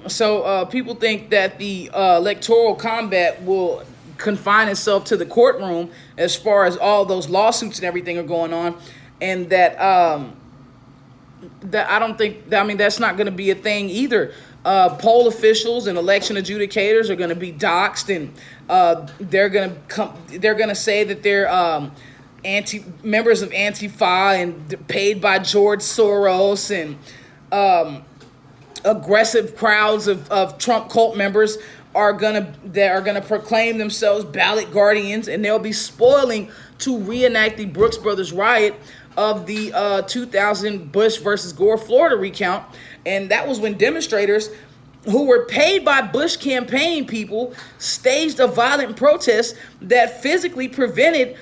So people think that the electoral combat will confine itself to the courtroom as far as all those lawsuits and everything are going on, and that I don't think, I mean, that's not going to be a thing either. Poll officials and election adjudicators are going to be doxxed, and they're going to say that they're members of Antifa and paid by George Soros, and aggressive crowds of Trump cult members that are gonna proclaim themselves ballot guardians, and they'll be spoiling to reenact the Brooks Brothers riot of the 2000 Bush versus Gore Florida recount. And that was when demonstrators who were paid by Bush campaign people staged a violent protest that physically prevented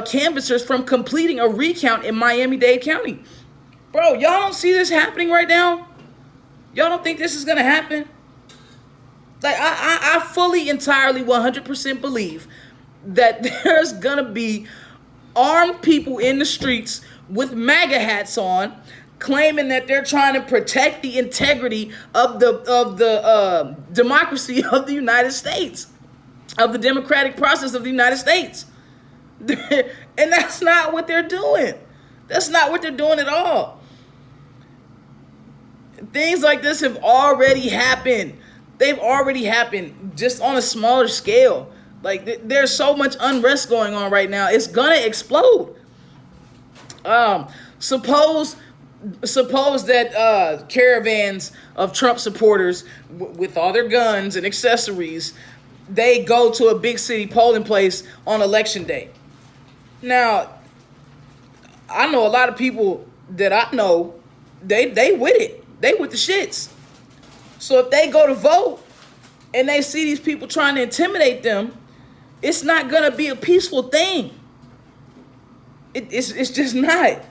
canvassers from completing a recount in Miami-Dade County. Bro, y'all don't see this happening right now? Y'all don't think this is gonna happen? Like, I fully, entirely, 100% believe that there's gonna be armed people in the streets with MAGA hats on, claiming that they're trying to protect the integrity of the democracy of the United States, of the democratic process of the United States. And that's not what they're doing. That's not what they're doing at all. Things like this have already happened. They've already happened, just on a smaller scale. Like, there's so much unrest going on right now. It's gonna explode. Suppose that caravans of Trump supporters with all their guns and accessories, they go to a big city polling place on election day. Now, I know a lot of people that I know, they with it. They with the shits. So if they go to vote and they see these people trying to intimidate them, it's not gonna be a peaceful thing. It's just not.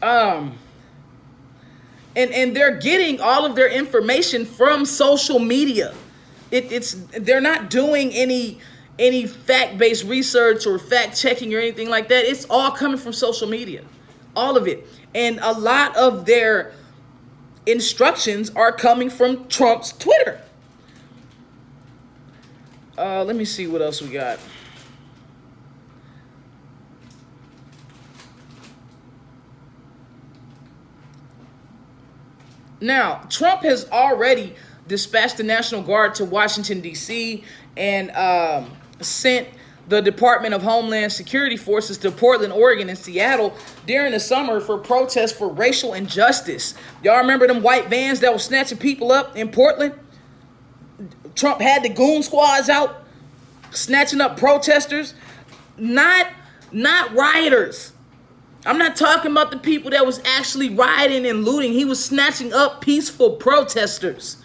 And they're getting all of their information from social media. They're not doing any fact-based research or fact-checking or anything like that. It's all coming from social media, all of it. And a lot of their instructions are coming from Trump's Twitter. Let me see what else we got. Now, Trump has already dispatched the National Guard to Washington, D.C., and sent the Department of Homeland Security forces to Portland, Oregon, and Seattle during the summer for protests for racial injustice. Y'all remember them white vans that were snatching people up in Portland? Trump had the goon squads out snatching up protesters, not rioters. I'm not talking about the people that was actually rioting and looting. He was snatching up peaceful protesters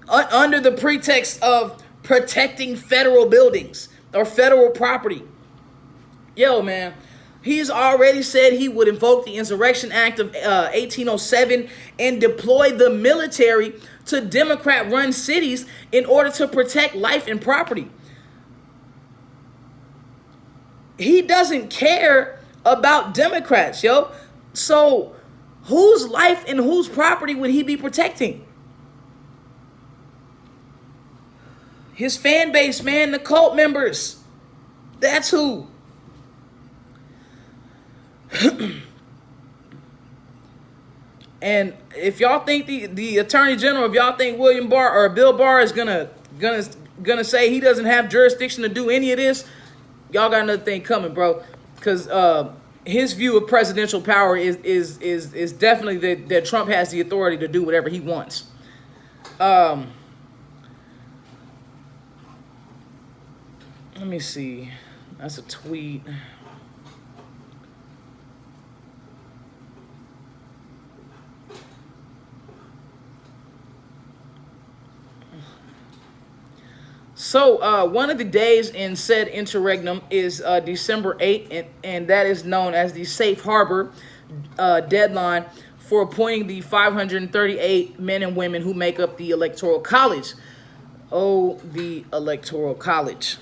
under the pretext of protecting federal buildings or federal property. Yo, man, he's already said he would invoke the Insurrection Act of 1807 and deploy the military to Democrat-run cities in order to protect life and property. He doesn't care about Democrats, yo. So whose life and whose property would he be protecting? His fan base, man, the cult members. That's who. And if y'all think the Attorney General, if y'all think William Barr or Bill Barr is gonna say he doesn't have jurisdiction to do any of this, y'all got another thing coming, bro. Because his view of presidential power is definitely that Trump has the authority to do whatever he wants. Let me see. That's a tweet. So one of the days in said interregnum is December 8th, and that is known as the safe harbor deadline for appointing the 538 men and women who make up the Electoral College. Oh, the Electoral College.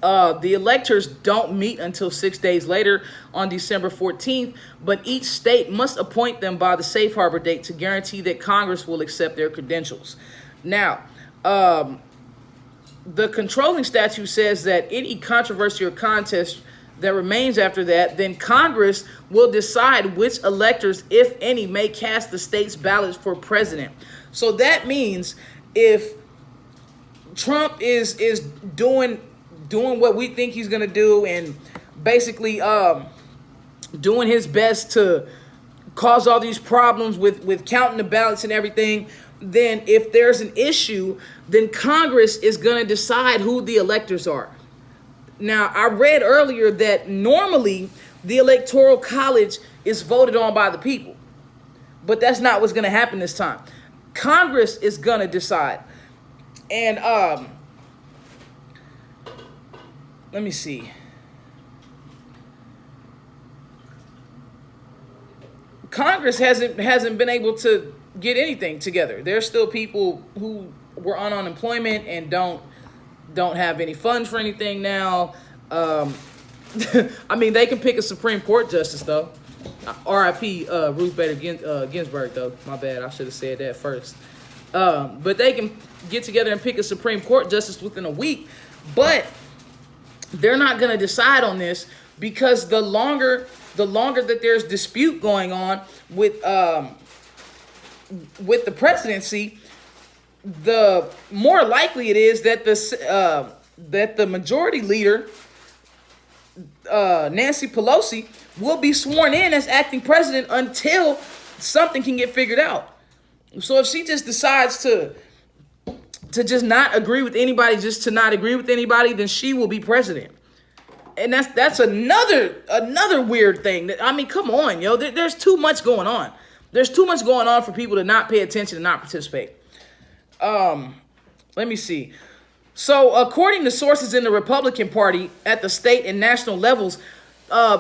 The electors don't meet until 6 days later on December 14th, but each state must appoint them by the safe harbor date to guarantee that Congress will accept their credentials. Now, the controlling statute says that any controversy or contest that remains after that, then Congress will decide which electors, if any, may cast the state's ballots for president. So that means if Trump is doing what we think he's gonna do, and basically doing his best to cause all these problems with counting the ballots and everything, then if there's an issue, then Congress is going to decide who the electors are. Now, I read earlier that normally the Electoral College is voted on by the people, but that's not what's going to happen this time. Congress is going to decide. And let me see. Congress hasn't been able to get anything together. There's still people who were on unemployment and don't have any funds for anything now. I mean, they can pick a Supreme Court justice though. R.I.P. Ruth Bader Ginsburg though. My bad. I should have said that first. But they can get together and pick a Supreme Court justice within a week. But they're not going to decide on this because the longer that there's dispute going on with the presidency, the more likely it is that the majority leader, Nancy Pelosi, will be sworn in as acting president until something can get figured out. So if she just decides to just not agree with anybody, then she will be president. And that's another weird thing. I mean, come on, yo. There's too much going on. There's too much going on for people to not pay attention and not participate. Let me see. So according to sources in the Republican Party at the state and national levels,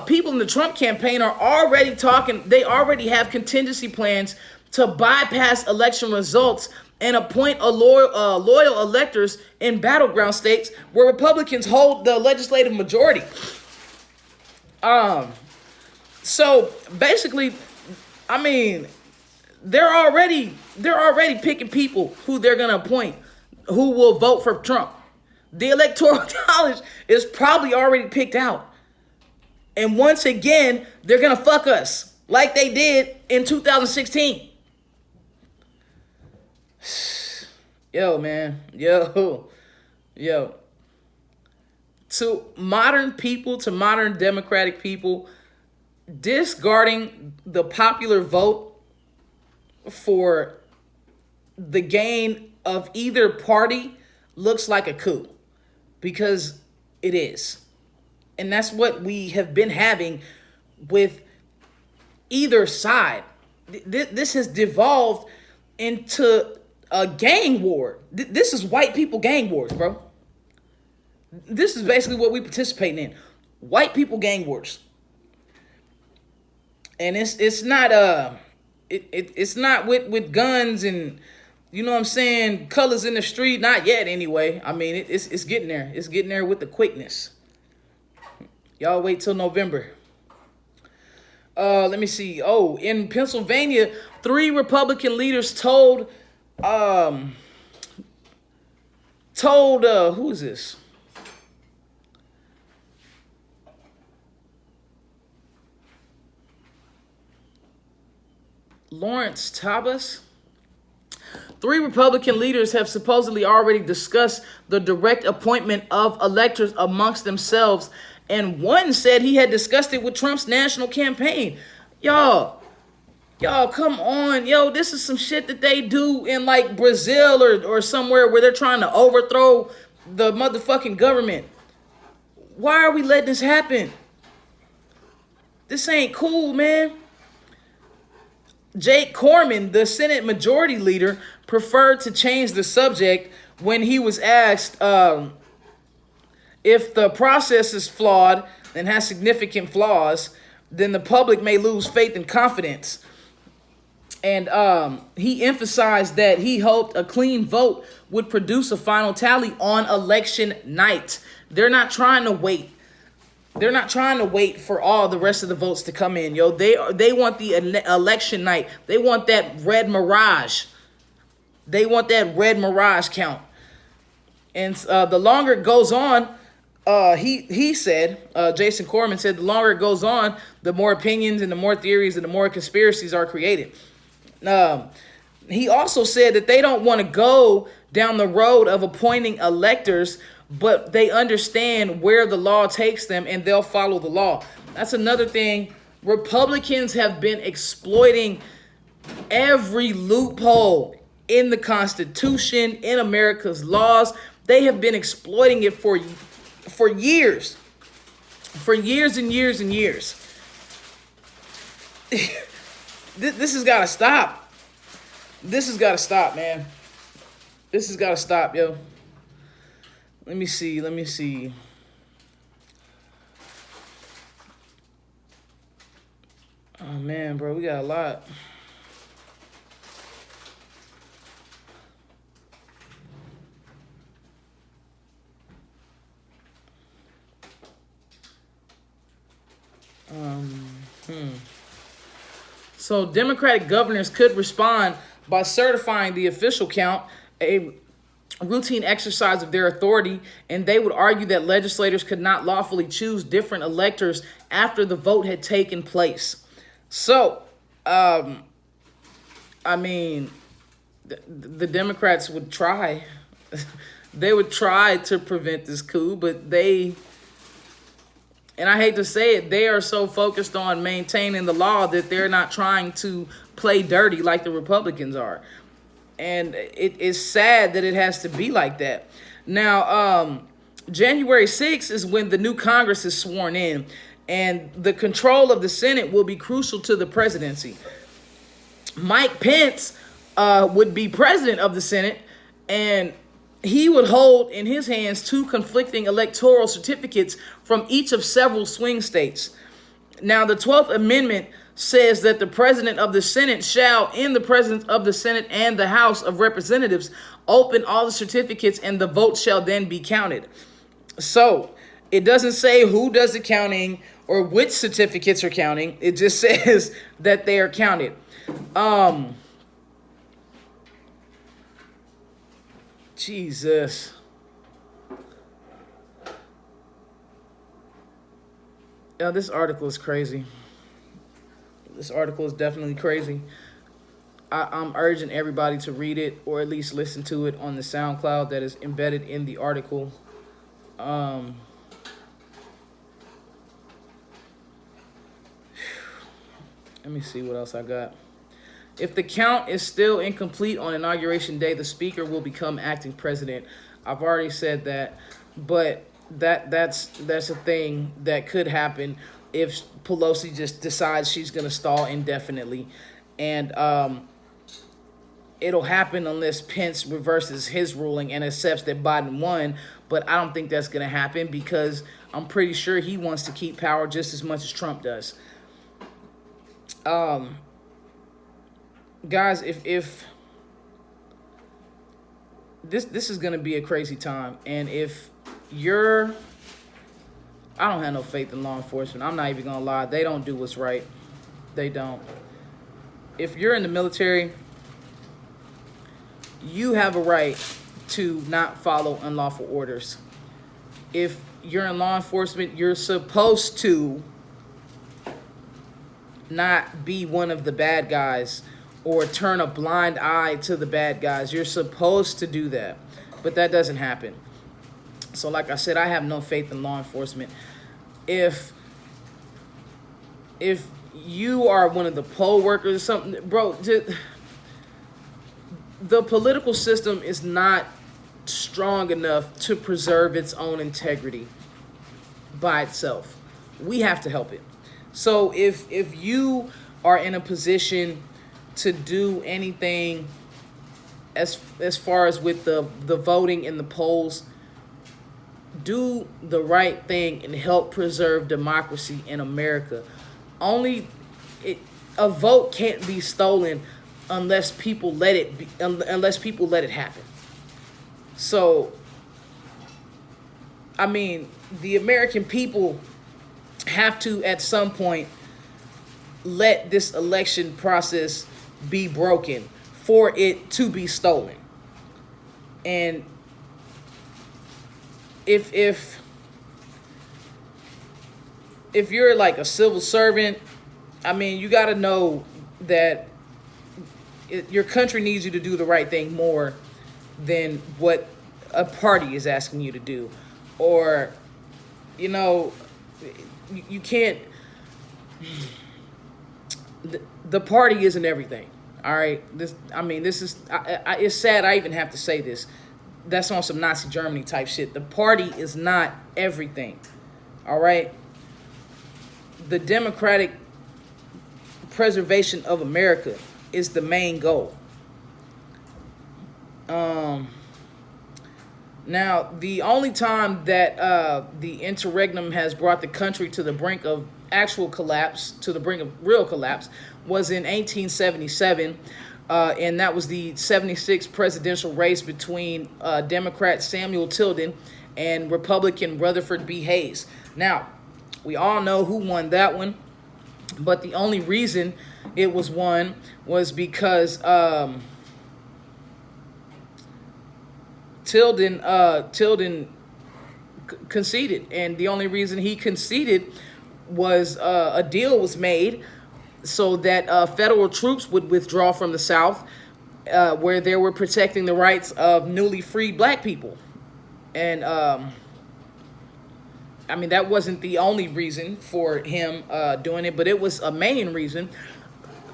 people in the Trump campaign are already talking. They already have contingency plans to bypass election results and appoint loyal electors in battleground states where Republicans hold the legislative majority. So basically, I mean, they're already picking people who they're gonna appoint, who will vote for Trump. The Electoral College is probably already picked out. And once again, they're gonna fuck us like they did in 2016. Yo, man. Yo. To modern people, to modern democratic people, discarding the popular vote for the gain of either party looks like a coup, because it is. And that's what we have been having with either side. This has devolved into a gang war. This is white people gang wars, bro. This is basically what we participating in. White people gang wars. And it's not it's not with guns and, you know what I'm saying, colors in the street. Not yet anyway. I mean, it's getting there. It's getting there with the quickness. Y'all wait till November. Let me see. Oh, in Pennsylvania, 3 Republican leaders told who is this? Lawrence Tabas. 3 Republican leaders have supposedly already discussed the direct appointment of electors amongst themselves, and one said he had discussed it with Trump's national campaign. Y'all, come on. Yo, this is some shit that they do in like Brazil or somewhere where they're trying to overthrow the motherfucking government. Why are we letting this happen? This ain't cool, man. Jake Corman, the Senate Majority Leader, preferred to change the subject when he was asked if the process is flawed and has significant flaws, then the public may lose faith and confidence. And he emphasized that he hoped a clean vote would produce a final tally on election night. They're not trying to wait. They're not trying to wait for all the rest of the votes to come in, yo. They want the election night. They want that red mirage. They want that red mirage count. And the longer it goes on, he said, Jason Corman said, the longer it goes on, the more opinions and the more theories and the more conspiracies are created. He also said that they don't want to go down the road of appointing electors, but they understand where the law takes them and they'll follow the law. That's another thing Republicans have been exploiting every loophole in the Constitution, in America's laws. They have been exploiting it for years. For years and years and years. This has got to stop. This has got to stop, man. This has got to stop, yo. Let me see. Oh, man, bro, we got a lot. So Democratic governors could respond by certifying the official count, a routine exercise of their authority, and they would argue that legislators could not lawfully choose different electors after the vote had taken place. So, I mean, the Democrats would try. They would try to prevent this coup, but and I hate to say it, they are so focused on maintaining the law that they're not trying to play dirty like the Republicans are. And it is sad that it has to be like that. Now, January 6th is when the new Congress is sworn in, and the control of the Senate will be crucial to the presidency. Mike Pence would be president of the Senate, and he would hold in his hands 2 conflicting electoral certificates from each of several swing states. Now, the 12th Amendment says that the president of the Senate shall, in the presence of the Senate and the House of Representatives, open all the certificates, and the vote shall then be counted. So it doesn't say who does the counting or which certificates are counting. It just says that they are counted. Jesus. Yeah, this article is crazy. This article is definitely crazy. I'm urging everybody to read it, or at least listen to it on the SoundCloud that is embedded in the article. Let me see what else I got. If the count is still incomplete on Inauguration Day, the Speaker will become acting president. I've already said that, but that's a thing that could happen if Pelosi just decides she's going to stall indefinitely. And it'll happen unless Pence reverses his ruling and accepts that Biden won, but I don't think that's going to happen because I'm pretty sure he wants to keep power just as much as Trump does. Guys, if this is gonna be a crazy time, and if I don't have no faith in law enforcement. I'm not even gonna lie, they don't do what's right. They don't. If you're in the military, you have a right to not follow unlawful orders. If you're in law enforcement, you're supposed to not be one of the bad guys or turn a blind eye to the bad guys. You're supposed to do that, but that doesn't happen. So like I said, I have no faith in law enforcement. If you are one of the poll workers or something, bro, the political system is not strong enough to preserve its own integrity by itself. We have to help it. So if you are in a position to do anything as far as with the voting in the polls, do the right thing and help preserve democracy in America. A vote can't be stolen unless people let it happen. So, I mean, the American people have to, at some point, let this election process be broken for it to be stolen. And if you're like a civil servant, I mean, you got to know that your country needs you to do the right thing more than what a party is asking you to do. Or, you know, you can't, the party isn't everything. All right. This is, it's sad I even have to say this. That's on some Nazi Germany type shit. The party is not everything. All right. The democratic preservation of America is the main goal. Now, the only time that the interregnum has brought the country to the brink of actual collapse, to the brink of real collapse, was in 1877, and that was the 76 presidential race between Democrat Samuel Tilden and Republican Rutherford B. Hayes. Now, we all know who won that one, but the only reason it was won was because Tilden conceded, and the only reason he conceded was a deal was made so that federal troops would withdraw from the South, where they were protecting the rights of newly freed black people. And that wasn't the only reason for him doing it, but it was a main reason.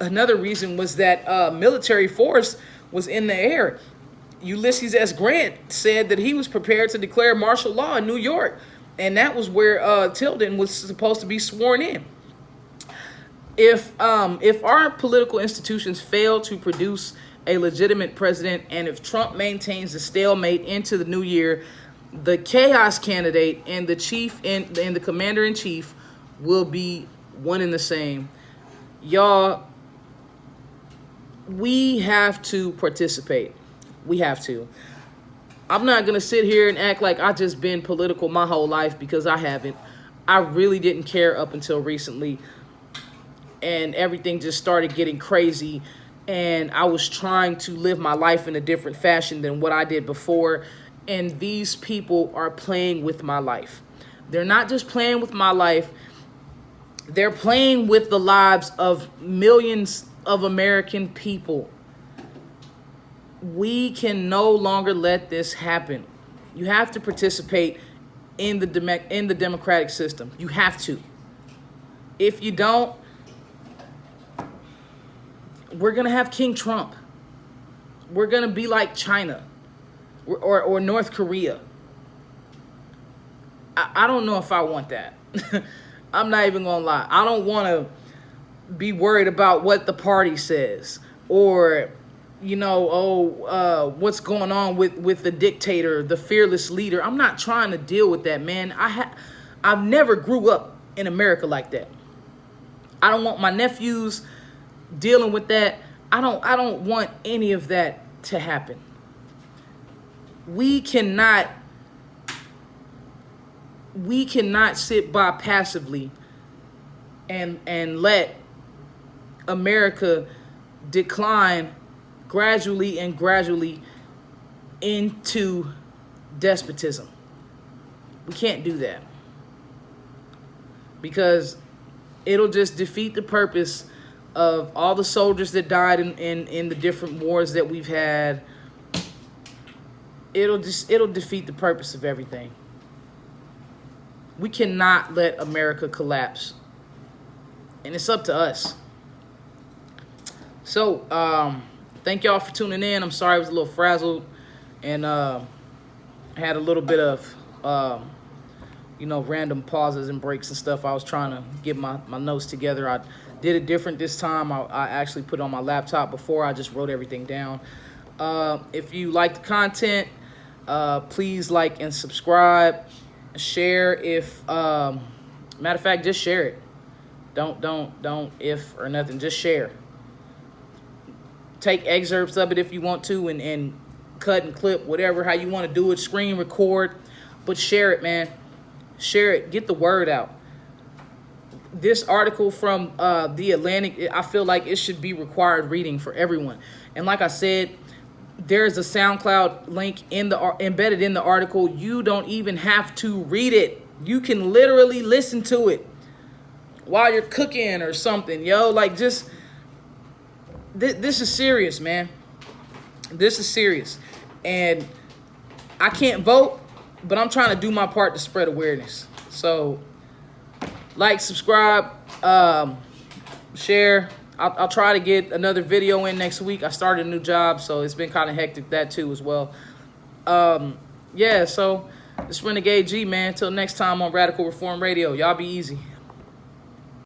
Another reason was that military force was in the air. Ulysses S. Grant said that he was prepared to declare martial law in New York, and that was where Tilden was supposed to be sworn in. If our political institutions fail to produce a legitimate president, and if Trump maintains the stalemate into the new year, the chaos candidate and the chief and the commander-in-chief will be one and the same. Y'all, we have to participate. We have to. I'm not going to sit here and act like I just been political my whole life, because I haven't. I really didn't care up until recently. And everything just started getting crazy. And I was trying to live my life in a different fashion than what I did before. And these people are playing with my life. They're not just playing with my life. They're playing with the lives of millions of American people. We can no longer let this happen. You have to participate in the democratic system. You have to. If you don't, we're going to have King Trump. We're going to be like China or North Korea. I don't know if I want that. I'm not even going to lie. I don't want to be worried about what the party says, or what's going on with the dictator, the fearless leader. I'm not trying to deal with that, man. I've never grew up in America like that. I don't want my nephews dealing with that. I don't want any of that to happen. We cannot sit by passively and let America decline gradually into despotism. We can't do that, because it'll just defeat the purpose of all the soldiers that died in the different wars that we've had. It'll defeat the purpose of everything. We cannot let America collapse, and it's up to us. So, thank y'all for tuning in. I'm sorry I was a little frazzled, and had a little bit of, random pauses and breaks and stuff. I was trying to get my notes together. I did it different this time. I actually put it on my laptop. Before, I just wrote everything down. If you like the content, please like and subscribe. Share if, matter of fact, just share it. Don't if or nothing. Just share. Take excerpts of it if you want to, and cut and clip, whatever, how you want to do it, screen record, but share it, man. Share it. Get the word out. This article from The Atlantic, I feel like it should be required reading for everyone. And like I said, there's a SoundCloud link embedded in the article. You don't even have to read it. You can literally listen to it while you're cooking or something, just... This is serious, man. This is serious. And I can't vote, but I'm trying to do my part to spread awareness. So, like, subscribe, share. I'll try to get another video in next week. I started a new job, so it's been kind of hectic that too as well. Yeah, so it's Renegade G, man. Until next time on Radical Reform Radio. Y'all be easy.